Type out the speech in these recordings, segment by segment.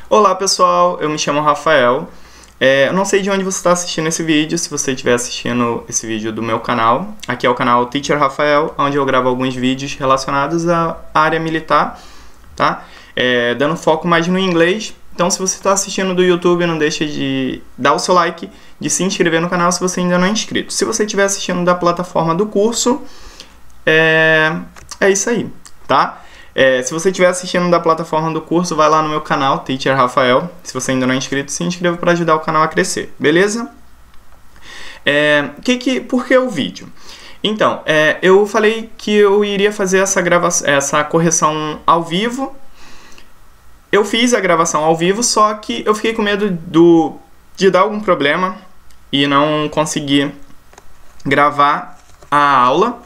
Olá pessoal, eu me chamo Rafael. Eu não sei de onde você está assistindo esse vídeo, se você estiver assistindo esse vídeo do meu canal. Aqui é o canal Teacher Rafael, onde eu gravo alguns vídeos relacionados à área militar, tá? Dando foco mais no inglês. Então se você está assistindo do YouTube, não deixe de dar o seu like, de se inscrever no canal se você ainda não é inscrito. Se você estiver assistindo da plataforma do curso, é isso aí, tá? Se você estiver assistindo da plataforma do curso, vai lá no meu canal, Teacher Rafael. Se você ainda não é inscrito, se inscreva para ajudar o canal a crescer, beleza? Por que o vídeo? Então, eu falei que eu iria fazer essa correção ao vivo. Eu fiz a gravação ao vivo, só que eu fiquei com medo de dar algum problema e não conseguir gravar a aula.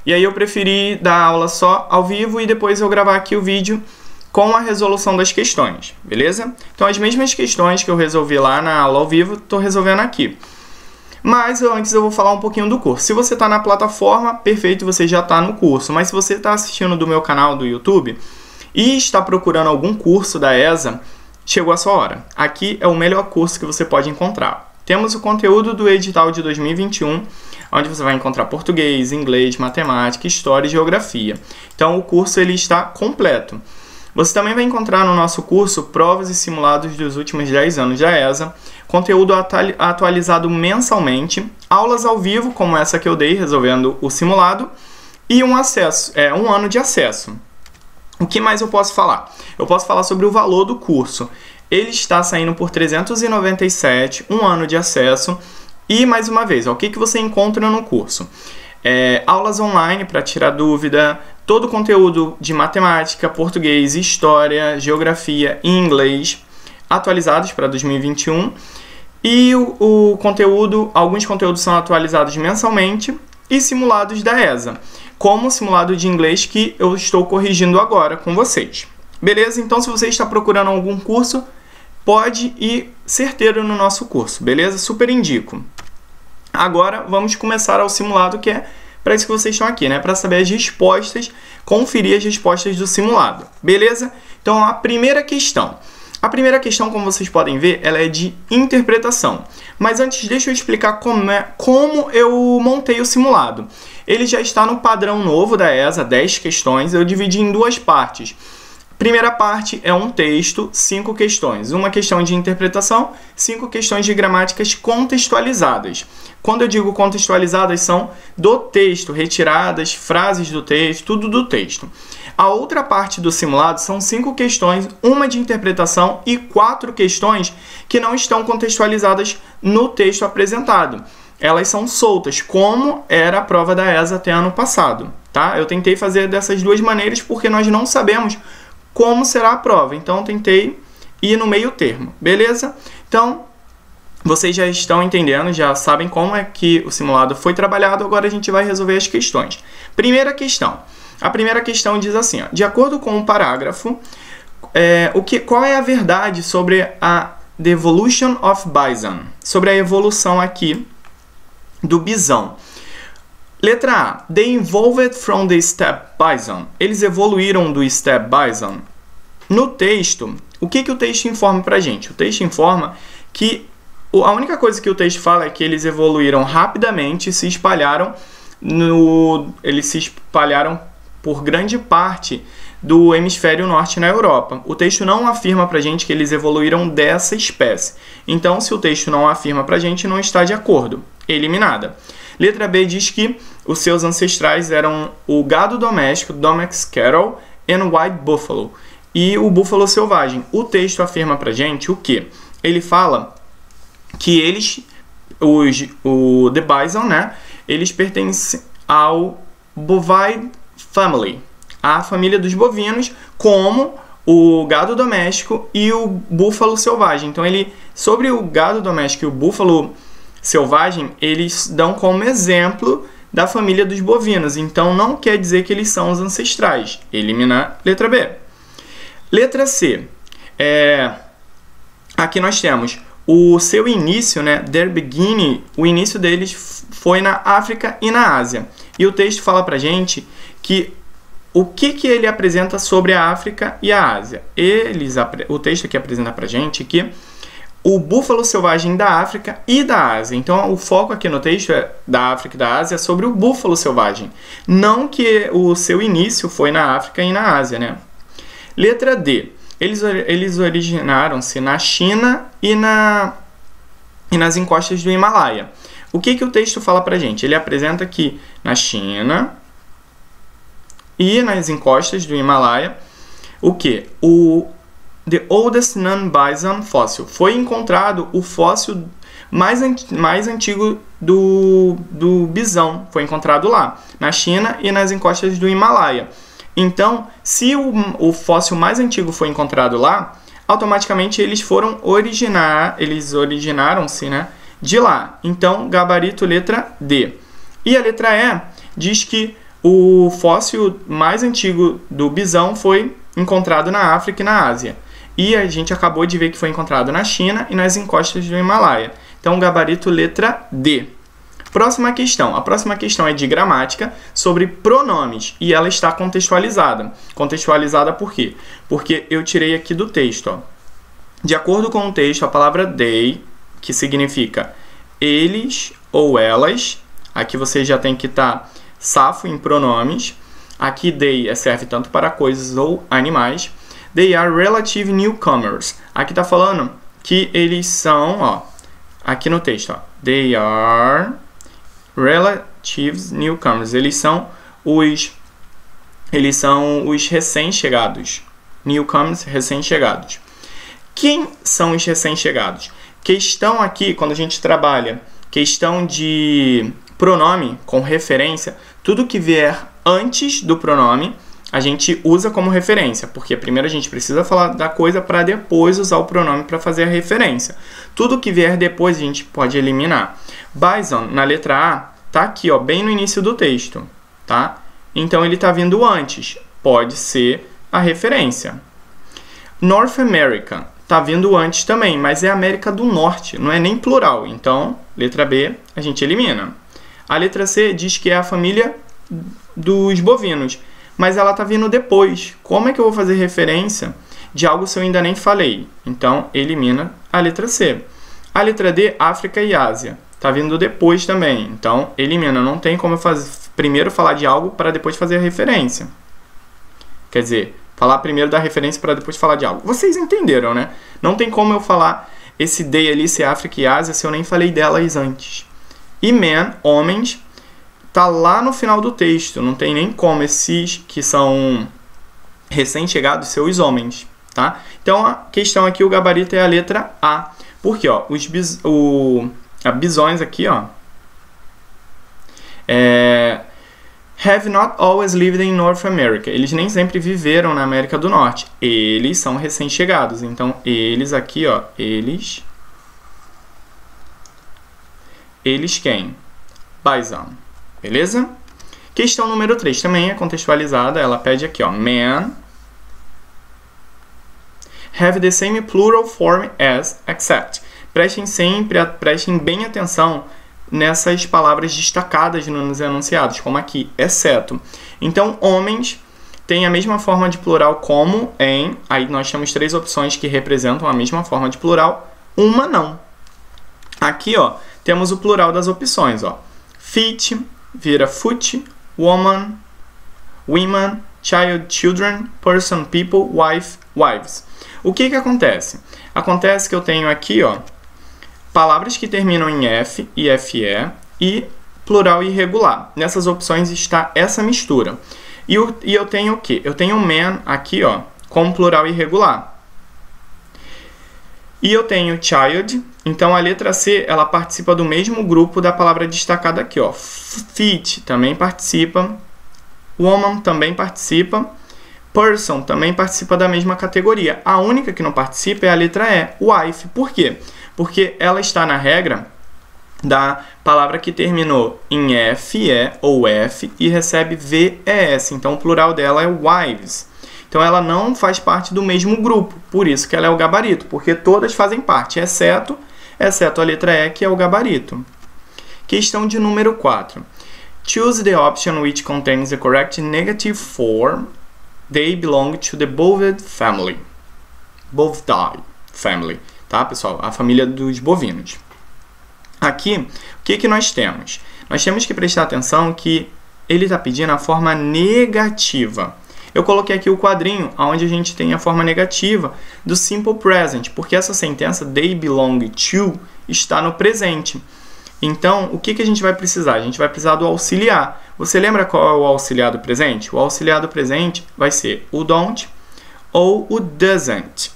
E aí eu preferi dar a aula só ao vivo e depois eu gravar aqui o vídeo com a resolução das questões, beleza? Então as mesmas questões que eu resolvi lá na aula ao vivo, estou resolvendo aqui. Mas antes eu vou falar um pouquinho do curso. Se você está na plataforma, perfeito, você já está no curso. Mas se você está assistindo do meu canal do YouTube e está procurando algum curso da ESA, chegou a sua hora. Aqui é o melhor curso que você pode encontrar. Temos o conteúdo do edital de 2021, onde você vai encontrar português, inglês, matemática, história e geografia. Então o curso ele está completo. Você também vai encontrar no nosso curso provas e simulados dos últimos 10 anos da ESA, conteúdo atualizado mensalmente, aulas ao vivo como essa que eu dei resolvendo o simulado e um ano de acesso. O que mais eu posso falar? Eu posso falar sobre o valor do curso. Ele está saindo por R$ 397, um ano de acesso. E, mais uma vez, o que você encontra no curso? Aulas online para tirar dúvida, todo o conteúdo de matemática, português, história, geografia e inglês atualizados para 2021. E alguns conteúdos são atualizados mensalmente e simulados da ESA, como o simulado de inglês que eu estou corrigindo agora com vocês. Beleza? Então, se você está procurando algum curso, pode ir certeiro no nosso curso, beleza? Super indico. Agora vamos começar ao simulado, que é para isso que vocês estão aqui, né? Para saber as respostas, conferir as respostas do simulado, beleza? Então a primeira questão, como vocês podem ver, ela é de interpretação. Mas antes deixa eu explicar como eu montei o simulado. Ele já está no padrão novo da ESA, 10 questões, eu dividi em duas partes. Primeira parte é um texto, 5 questões. Uma questão de interpretação, 5 questões de gramáticas contextualizadas. Quando eu digo contextualizadas, são do texto, retiradas, frases do texto, tudo do texto. A outra parte do simulado são 5 questões, uma de interpretação e 4 questões que não estão contextualizadas no texto apresentado. Elas são soltas, como era a prova da ESA até ano passado, tá? Eu tentei fazer dessas duas maneiras porque nós não sabemos como será a prova, então eu tentei ir no meio termo, beleza? Então, vocês já estão entendendo, já sabem como é que o simulado foi trabalhado, agora a gente vai resolver as questões. Primeira questão. A primeira questão diz assim, ó, de acordo com o parágrafo, qual é a verdade sobre the evolution of bison? Sobre a evolução aqui do bisão. Letra A. They evolved from the steppe bison. Eles evoluíram do steppe bison. No texto, o que o texto informa pra gente? O texto informa que a única coisa que o texto fala é que eles evoluíram rapidamente e se espalharam por grande parte do hemisfério norte na Europa. O texto não afirma pra gente que eles evoluíram dessa espécie. Então, se o texto não afirma pra gente, não está de acordo. Eliminada. Letra B diz que os seus ancestrais eram o gado doméstico, Domex Cattle, e White Buffalo, e o búfalo selvagem. O texto afirma pra gente o quê? Ele fala que the bison, né, eles pertencem ao bovine family, a família dos bovinos, como o gado doméstico e o búfalo selvagem. Então, sobre o gado doméstico e o búfalo selvagem, eles dão como exemplo da família dos bovinos. Então, não quer dizer que eles são os ancestrais. Eliminar letra B. Letra C. Aqui nós temos o seu início, né, their beginning, o início deles foi na África e na Ásia. E o texto fala pra gente que o que ele apresenta sobre a África e a Ásia? O texto aqui apresenta pra gente que o búfalo selvagem da África e da Ásia. Então, o foco aqui no texto da África e da Ásia é sobre o búfalo selvagem. Não que o seu início foi na África e na Ásia, né? Letra D. Eles originaram-se na China e nas encostas do Himalaia. O que o texto fala pra gente? Ele apresenta que na China e nas encostas do Himalaia, o que? The oldest non-bison fossil. Foi encontrado o fóssil mais antigo do bisão. Foi encontrado lá, na China e nas encostas do Himalaia. Então, se o fóssil mais antigo foi encontrado lá, automaticamente eles originaram-se, né, de lá. Então, gabarito letra D. E a letra E diz que o fóssil mais antigo do bisão foi encontrado na África e na Ásia. E a gente acabou de ver que foi encontrado na China e nas encostas do Himalaia. Então, gabarito letra D. Próxima questão. A próxima questão é de gramática sobre pronomes e ela está contextualizada. Contextualizada por quê? Porque eu tirei aqui do texto. Ó. De acordo com o texto, a palavra they, que significa eles ou elas, aqui você já tem que estar safo em pronomes. Aqui they serve tanto para coisas ou animais. They are relative newcomers. Aqui está falando que eles são, ó, aqui no texto, ó, they are relative newcomers. Eles são os recém-chegados. Newcomers, recém-chegados. Quem são os recém-chegados? Questão aqui, quando a gente trabalha questão de pronome com referência, tudo que vier antes do pronome a gente usa como referência, porque primeiro a gente precisa falar da coisa para depois usar o pronome para fazer a referência. Tudo que vier depois a gente pode eliminar. Bison, na letra A, tá aqui, ó, bem no início do texto, tá? Então ele tá vindo antes, pode ser a referência. North America, tá vindo antes também, mas é América do Norte, não é nem plural. Então, letra B, a gente elimina. A letra C diz que é a família dos bovinos, mas ela está vindo depois. Como é que eu vou fazer referência de algo se eu ainda nem falei? Então, elimina a letra C. A letra D, África e Ásia. Está vindo depois também. Então, elimina. Não tem como eu primeiro falar de algo para depois fazer a referência. Quer dizer, falar primeiro da referência para depois falar de algo. Vocês entenderam, né? Não tem como eu falar esse D ali, se é África e Ásia, se eu nem falei delas antes. E men, homens, tá lá no final do texto, não tem nem como esses que são recém-chegados ser os homens, tá? Então, a questão aqui, o gabarito é a letra A. Porque, ó, bisões aqui, ó, have not always lived in North America. Eles nem sempre viveram na América do Norte. Eles são recém-chegados. Então, eles aqui, ó, eles quem? Bison. Beleza? Questão número 3 também é contextualizada. Ela pede aqui, ó, men have the same plural form as except. Prestem bem atenção nessas palavras destacadas nos enunciados, como aqui, exceto. Então, homens têm a mesma forma de plural como em. Aí nós temos 3 opções que representam a mesma forma de plural, uma não. Aqui, ó, temos o plural das opções, ó. Feet vira foot, woman, women, child, children, person, people, wife, wives. O que acontece? Acontece que eu tenho aqui, ó, palavras que terminam em F e FE e plural irregular. Nessas opções está essa mistura. E eu tenho o quê? Eu tenho man aqui, ó, com plural irregular. E eu tenho child, então a letra C, ela participa do mesmo grupo da palavra destacada aqui, ó. Feet também participa, woman também participa, person também participa da mesma categoria. A única que não participa é a letra E, wife. Por quê? Porque ela está na regra da palavra que terminou em FE ou F e recebe VES. Então, o plural dela é wives. Então, ela não faz parte do mesmo grupo. Por isso que ela é o gabarito. Porque todas fazem parte, exceto a letra E, que é o gabarito. Questão de número 4. Choose the option which contains the correct negative form. They belong to the Bovidae family. Bovidae family, tá, pessoal? A família dos bovinos. Aqui, o que nós temos? Nós temos que prestar atenção que ele está pedindo a forma negativa. Eu coloquei aqui o quadrinho onde a gente tem a forma negativa do simple present, porque essa sentença they belong to está no presente. Então, o que a gente vai precisar? A gente vai precisar do auxiliar. Você lembra qual é o auxiliar do presente? O auxiliar do presente vai ser o don't ou o doesn't.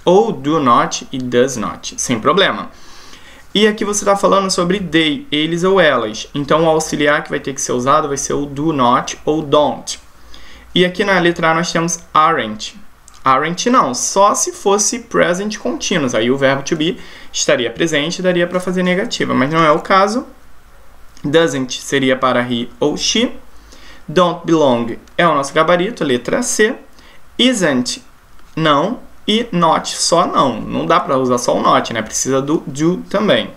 Ou do not e does not, sem problema. E aqui você está falando sobre they, eles ou elas. Então, o auxiliar que vai ter que ser usado vai ser o do not ou don't. E aqui na letra A nós temos aren't. Aren't não, só se fosse present continuous. Aí o verbo to be estaria presente e daria para fazer negativa, mas não é o caso. Doesn't seria para he ou she. Don't belong é o nosso gabarito, letra C. Isn't, não. E not, só não. Não dá para usar só o not, né? Precisa do do também.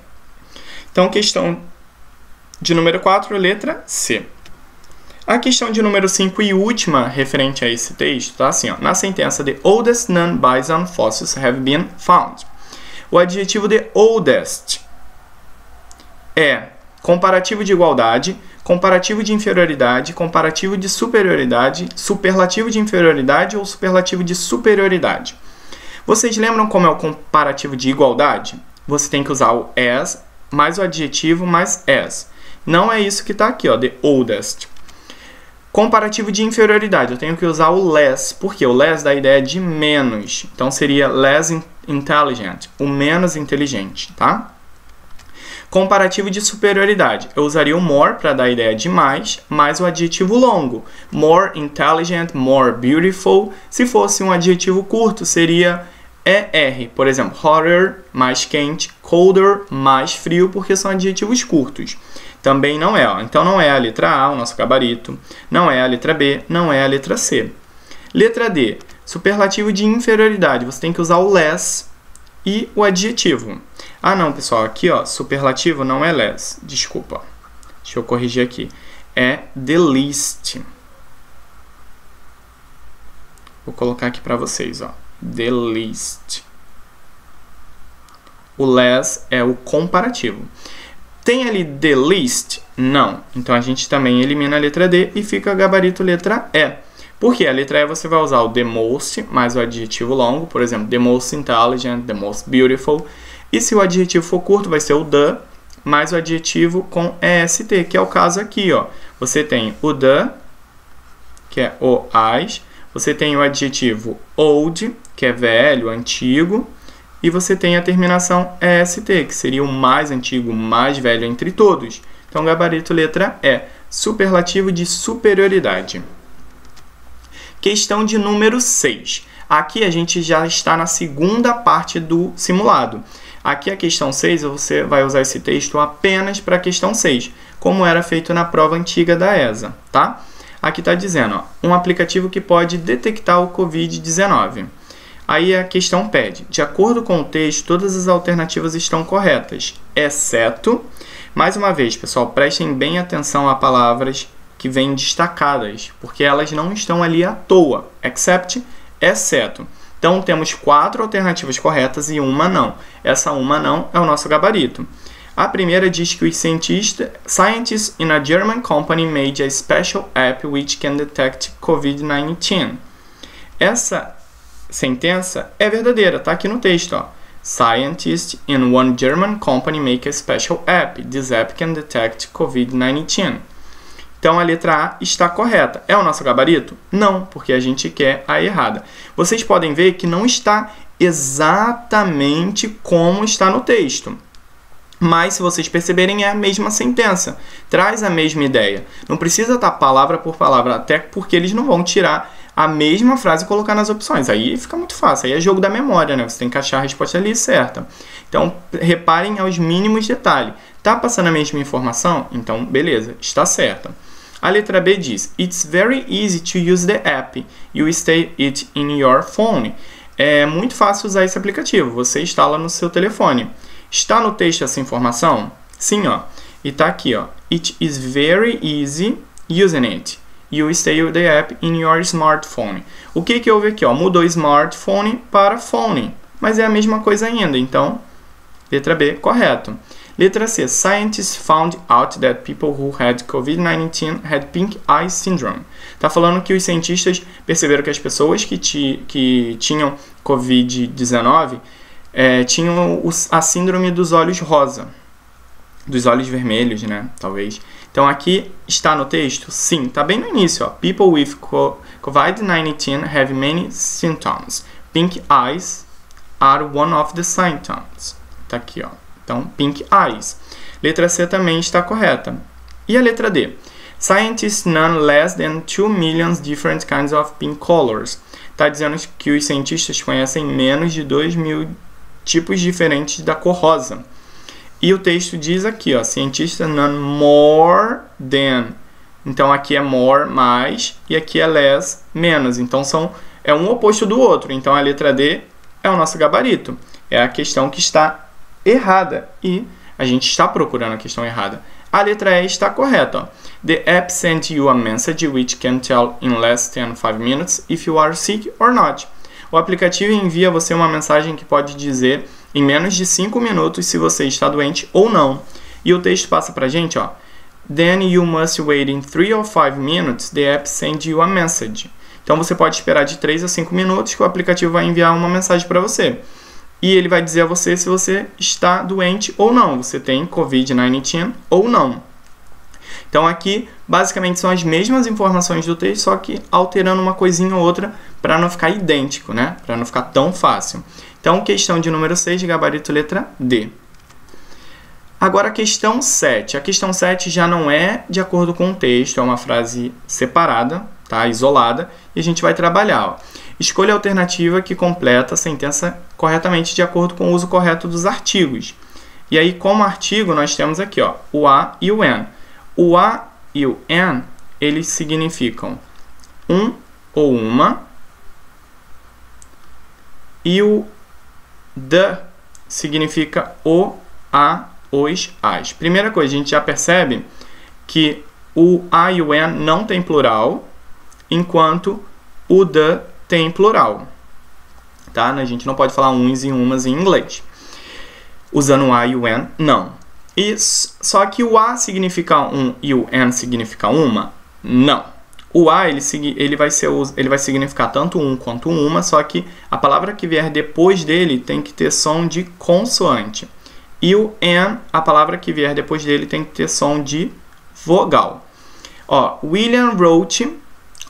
Então, questão de número 4, letra C. A questão de número 5 e última referente a esse texto tá assim, ó. Na sentença the oldest non-bison fossils have been found. O adjetivo the oldest é comparativo de igualdade, comparativo de inferioridade, comparativo de superioridade, superlativo de inferioridade ou superlativo de superioridade. Vocês lembram como é o comparativo de igualdade? Você tem que usar o as mais o adjetivo mais as. Não é isso que está aqui, ó, the oldest. Comparativo de inferioridade, eu tenho que usar o less, porque o less dá a ideia de menos. Então, seria less intelligent, o menos inteligente, tá? Comparativo de superioridade, eu usaria o more para dar a ideia de mais o adjetivo longo. More intelligent, more beautiful. Se fosse um adjetivo curto, seria ER. Por exemplo, hotter, mais quente, colder, mais frio, porque são adjetivos curtos. Também não é, ó. Então não é a letra A, o nosso gabarito, não é a letra B, não é a letra C. Letra D, superlativo de inferioridade, você tem que usar o less e o adjetivo. Ah não, pessoal, aqui ó, superlativo não é less, desculpa. Deixa eu corrigir aqui. É the least. Vou colocar aqui para vocês, ó. The least. O less é o comparativo. Tem ali the least? Não. Então, a gente também elimina a letra D e fica o gabarito letra E. Porque a letra E você vai usar o the most mais o adjetivo longo, por exemplo, the most intelligent, the most beautiful. E se o adjetivo for curto, vai ser o the mais o adjetivo com EST, que é o caso aqui, ó. Você tem o the, que é o as. Você tem o adjetivo old, que é velho, antigo. E você tem a terminação EST, que seria o mais antigo, mais velho entre todos. Então, gabarito letra E, superlativo de superioridade. Questão de número 6. Aqui a gente já está na segunda parte do simulado. Aqui a questão 6, você vai usar esse texto apenas para a questão 6, como era feito na prova antiga da ESA, tá? Aqui está dizendo, ó, um aplicativo que pode detectar o Covid-19. Aí a questão pede, de acordo com o texto, todas as alternativas estão corretas, exceto, mais uma vez, pessoal, prestem bem atenção a palavras que vêm destacadas, porque elas não estão ali à toa, except, exceto. Então, temos 4 alternativas corretas e uma não. Essa uma não é o nosso gabarito. A primeira diz que os scientists in a German company made a special app which can detect COVID-19. Essa sentença é verdadeira, tá aqui no texto, ó. Scientists in one German company make a special app. This app can detect COVID-19. Então, a letra A está correta. É o nosso gabarito? Não, porque a gente quer a errada. Vocês podem ver que não está exatamente como está no texto. Mas, se vocês perceberem, é a mesma sentença. Traz a mesma ideia. Não precisa estar palavra por palavra, até porque eles não vão tirar a mesma frase e colocar nas opções. Aí fica muito fácil. Aí é jogo da memória, né? Você tem que achar a resposta ali certa. Então, reparem aos mínimos detalhes. Tá passando a mesma informação? Então, beleza, está certa. A letra B diz, It's very easy to use the app. You install it in your phone. É muito fácil usar esse aplicativo. Você instala no seu telefone. Está no texto essa informação? Sim, ó. E tá aqui, ó. It is very easy using it. You install the app in your smartphone. O que houve aqui? Mudou smartphone para phone, mas é a mesma coisa ainda, então, letra B, correto. Letra C, scientists found out that people who had COVID-19 had pink eye syndrome. Está falando que os cientistas perceberam que as pessoas que tinham COVID-19 tinham a síndrome dos olhos rosa, dos olhos vermelhos, né, talvez. Então, aqui está no texto? Sim, está bem no início. People with COVID-19 have many symptoms. Pink eyes are one of the symptoms. Está aqui, ó. Então, pink eyes. Letra C também está correta. E a letra D? Scientists know less than 2 million different kinds of pink colors. Está dizendo que os cientistas conhecem menos de 2 mil tipos diferentes da cor rosa. E o texto diz aqui, ó, cientistas know more than. Então, aqui é more, mais, e aqui é less, menos. Então, é um oposto do outro. Então, a letra D é o nosso gabarito. É a questão que está errada. E a gente está procurando a questão errada. A letra E está correta. Ó. The app sends you a message which can tell in less than 5 minutes if you are sick or not. O aplicativo envia você uma mensagem que pode dizer em menos de 5 minutos se você está doente ou não. E o texto passa para a gente, ó. Then you must wait in 3 or 5 minutes, the app sends you a message. Então você pode esperar de 3 a 5 minutos que o aplicativo vai enviar uma mensagem para você. E ele vai dizer a você se você está doente ou não, você tem COVID-19 ou não. Então aqui, basicamente, são as mesmas informações do texto, só que alterando uma coisinha ou outra para não ficar idêntico, né? Para não ficar tão fácil. Então, questão de número 6, gabarito letra D. Agora, a questão 7. A questão 7 já não é de acordo com o texto, é uma frase separada, tá? Isolada, e a gente vai trabalhar, ó. Escolha a alternativa que completa a sentença corretamente de acordo com o uso correto dos artigos. E aí, como artigo, nós temos aqui, ó, o a e o an. O a e o an, eles significam um ou uma, e o the significa o, a, os, as. Primeira coisa, a gente já percebe que o a e o an não tem plural, enquanto o the tem plural, tá? A gente não pode falar uns e umas em inglês. Usando o a e o an, não. E só que o a significa um e o an significa uma? Não. O a ele vai significar tanto um quanto uma, só que a palavra que vier depois dele tem que ter som de consoante. E o an, a palavra que vier depois dele tem que ter som de vogal. Ó, William wrote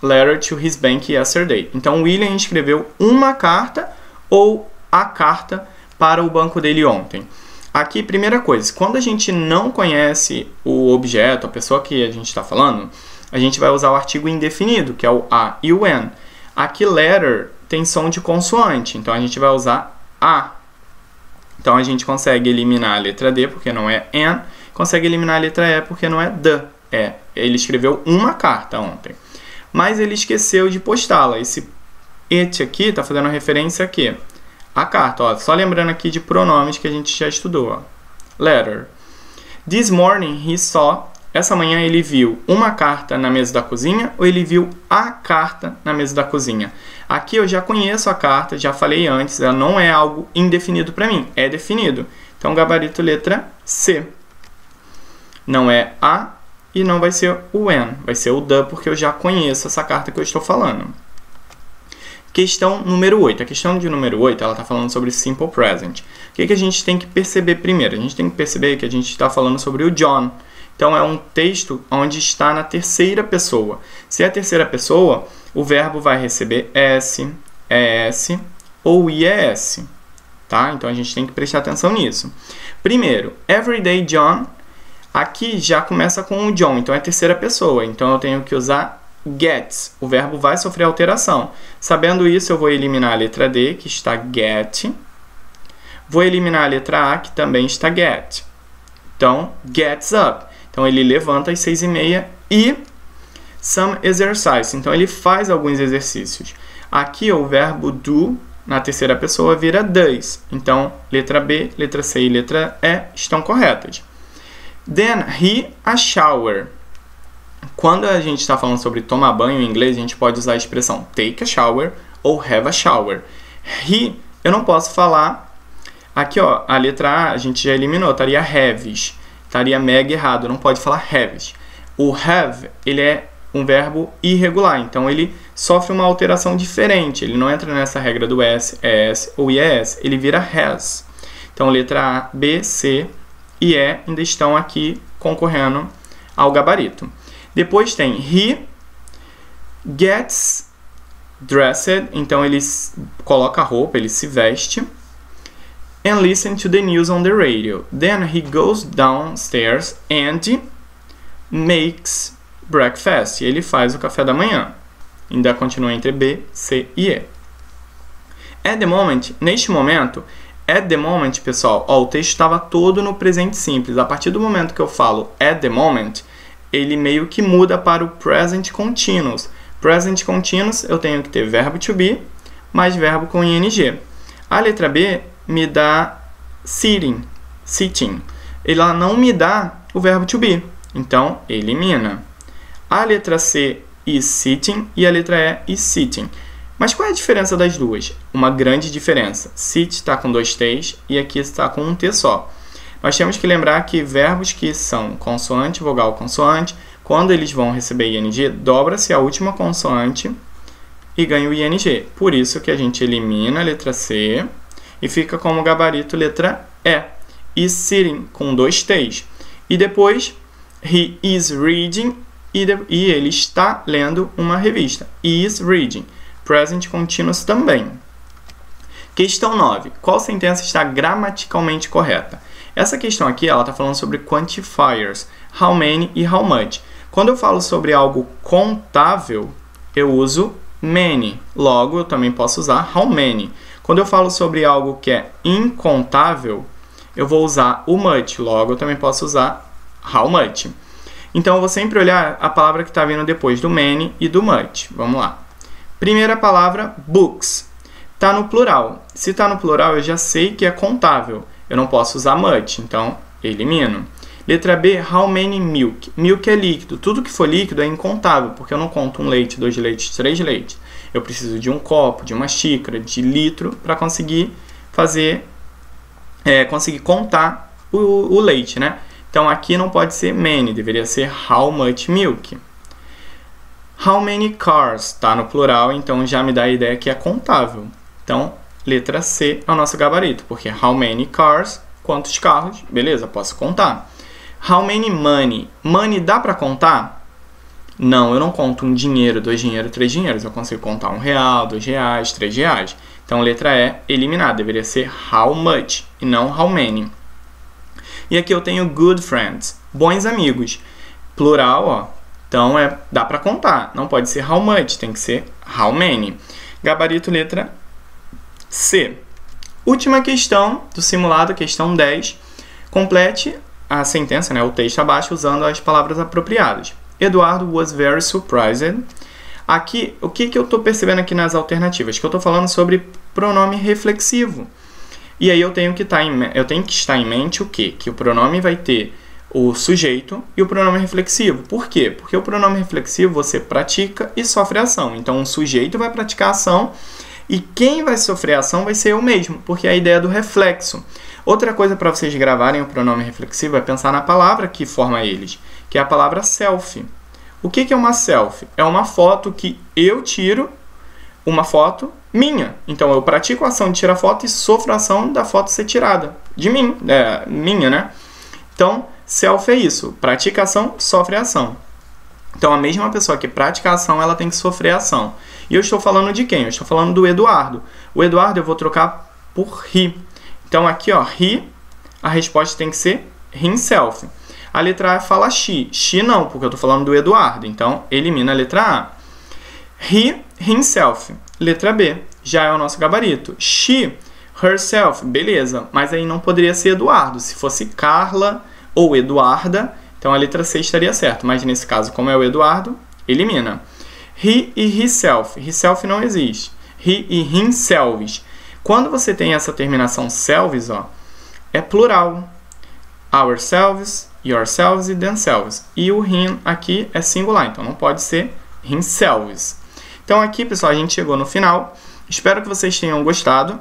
letter to his bank yesterday. Então, William escreveu uma carta ou a carta para o banco dele ontem. Aqui, primeira coisa, quando a gente não conhece o objeto, a pessoa que a gente está falando, a gente vai usar o artigo indefinido, que é o a e o an. Aqui, letter tem som de consoante, então a gente vai usar a. Então, a gente consegue eliminar a letra D, porque não é an, consegue eliminar a letra E, porque não é the. Ele escreveu uma carta ontem. Mas ele esqueceu de postá-la. Esse it aqui está fazendo referência a quê? A carta. Ó, só lembrando aqui de pronomes que a gente já estudou. Ó. Letter. This morning he saw. Essa manhã ele viu uma carta na mesa da cozinha ou ele viu a carta na mesa da cozinha? Aqui eu já conheço a carta, já falei antes, ela não é algo indefinido para mim, é definido. Então, gabarito letra C. Não é a e não vai ser o an, vai ser o the, porque eu já conheço essa carta que eu estou falando. Questão número 8. A questão de número 8, ela está falando sobre simple present. O que a gente tem que perceber primeiro? A gente tem que perceber que a gente está falando sobre o John. Então, é um texto onde está na terceira pessoa. Se é a terceira pessoa, o verbo vai receber S, ES ou IES. Tá? Então, a gente tem que prestar atenção nisso. Primeiro, everyday John. Aqui já começa com o John, então é terceira pessoa. Então, eu tenho que usar gets. O verbo vai sofrer alteração. Sabendo isso, eu vou eliminar a letra D, que está get. Vou eliminar a letra A, que também está get. Então, gets up. Então, ele levanta às 6h30 e some exercise. Então, ele faz alguns exercícios. Aqui, o verbo do, na terceira pessoa, vira does. Então, letra B, letra C e letra E estão corretas. Then he a shower. Quando a gente está falando sobre tomar banho em inglês, a gente pode usar a expressão take a shower ou have a shower. He, eu não posso falar. Aqui, ó, a letra A a gente já eliminou, estaria haves. Estaria mega errado, não pode falar haves. O have, ele é um verbo irregular, então ele sofre uma alteração diferente. Ele não entra nessa regra do S, ES ou IES, ele vira has. Então, letra A, B, C e E ainda estão aqui concorrendo ao gabarito. Depois tem he gets dressed, então ele coloca a roupa, ele se veste. And listen to the news on the radio. Then he goes downstairs and makes breakfast. E ele faz o café da manhã. Ainda continua entre B, C e E. At the moment, neste momento, at the moment, pessoal, ó, o texto estava todo no presente simples. A partir do momento que eu falo at the moment, ele meio que muda para o present continuous. Present continuous, eu tenho que ter verbo to be, mais verbo com ing. A letra B me dá sitting. Ela não me dá o verbo to be, então elimina. A letra C, is sitting, e a letra E, is sitting. Mas qual é a diferença das duas? Uma grande diferença. Sit está com 2 T's e aqui está com um T só. Nós temos que lembrar que verbos que são consoante, vogal, consoante, quando eles vão receber ing, dobra-se a última consoante e ganha o ing. Por isso que a gente elimina a letra C e fica como gabarito letra E. Is sitting, com 2 T's. E depois, he is reading, e ele está lendo uma revista. Is reading. Present continuous também. Questão 9. Qual sentença está gramaticalmente correta? Essa questão aqui, ela está falando sobre quantifiers, how many e how much. Quando eu falo sobre algo contável, eu uso many. Logo, eu também posso usar how many. Quando eu falo sobre algo que é incontável, eu vou usar o much. Logo, eu também posso usar how much. Então, eu vou sempre olhar a palavra que está vindo depois do many e do much. Vamos lá. Primeira palavra, books. Está no plural. Se está no plural, eu já sei que é contável. Eu não posso usar much, então elimino. Letra B, how many milk? Milk é líquido. Tudo que for líquido é incontável, porque eu não conto 1 leite, 2 leites, 3 leites. Eu preciso de um copo, de uma xícara, de litro para conseguir fazer, conseguir contar o leite, né? Então aqui não pode ser many, deveria ser how much milk. How many cars? Está no plural, então já me dá a ideia que é contável. Então, letra C é o nosso gabarito, porque how many cars, quantos carros, beleza, posso contar. How many money? Money dá para contar? Não, eu não conto 1 dinheiro, 2 dinheiros, 3 dinheiros. Eu consigo contar R$1, R$2, R$3. Então, letra E, eliminada. Deveria ser how much e não how many. E aqui eu tenho good friends, bons amigos. Plural, ó. Então, dá para contar. Não pode ser how much, tem que ser how many. Gabarito, letra C. Última questão do simulado, questão 10. Complete a sentença, né, o texto abaixo, usando as palavras apropriadas. Eduardo was very surprised. Aqui, o que eu estou percebendo aqui nas alternativas? Que eu estou falando sobre pronome reflexivo. E aí eu tenho que estar em mente o quê? Que o pronome vai ter o sujeito e o pronome reflexivo. Por quê? Porque o pronome reflexivo você pratica e sofre ação. Então, o sujeito vai praticar a ação e quem vai sofrer a ação vai ser eu mesmo, porque é a ideia do reflexo. Outra coisa para vocês gravarem o pronome reflexivo é pensar na palavra que forma eles, que é a palavra selfie. O que é uma selfie? É uma foto que eu tiro, uma foto minha. Então, eu pratico a ação de tirar foto e sofro a ação da foto ser tirada. De mim, minha, né? Então, selfie é isso. Pratica a ação, sofre a ação. Então, a mesma pessoa que pratica a ação, ela tem que sofrer a ação. E eu estou falando de quem? Eu estou falando do Eduardo. O Eduardo eu vou trocar por he. Então, aqui, ó, he, a resposta tem que ser himself. A letra A fala she. She não, porque eu estou falando do Eduardo. Então, elimina a letra A. He, himself. Letra B, já é o nosso gabarito. She, herself. Beleza, mas aí não poderia ser Eduardo. Se fosse Carla ou Eduarda, então a letra C estaria certa. Mas nesse caso, como é o Eduardo, elimina. He e himself. Himself não existe. He e himselves. Quando você tem essa terminação selves, ó, é plural. ourselves, yourselves e themselves. E o him aqui é singular, então não pode ser himselves. Então aqui, pessoal, a gente chegou no final. Espero que vocês tenham gostado.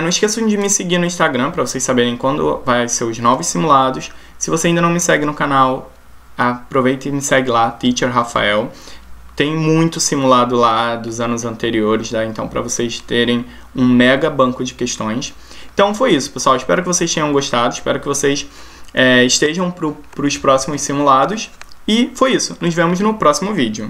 Não esqueçam de me seguir no Instagram para vocês saberem quando vai ser os novos simulados. Se você ainda não me segue no canal, aproveita e me segue lá, Teacher Rafael. Tem muito simulado lá dos anos anteriores, tá? Então para vocês terem um mega banco de questões. Então foi isso, pessoal. Espero que vocês tenham gostado. Espero que vocês estejam para os próximos simulados. E foi isso. Nos vemos no próximo vídeo.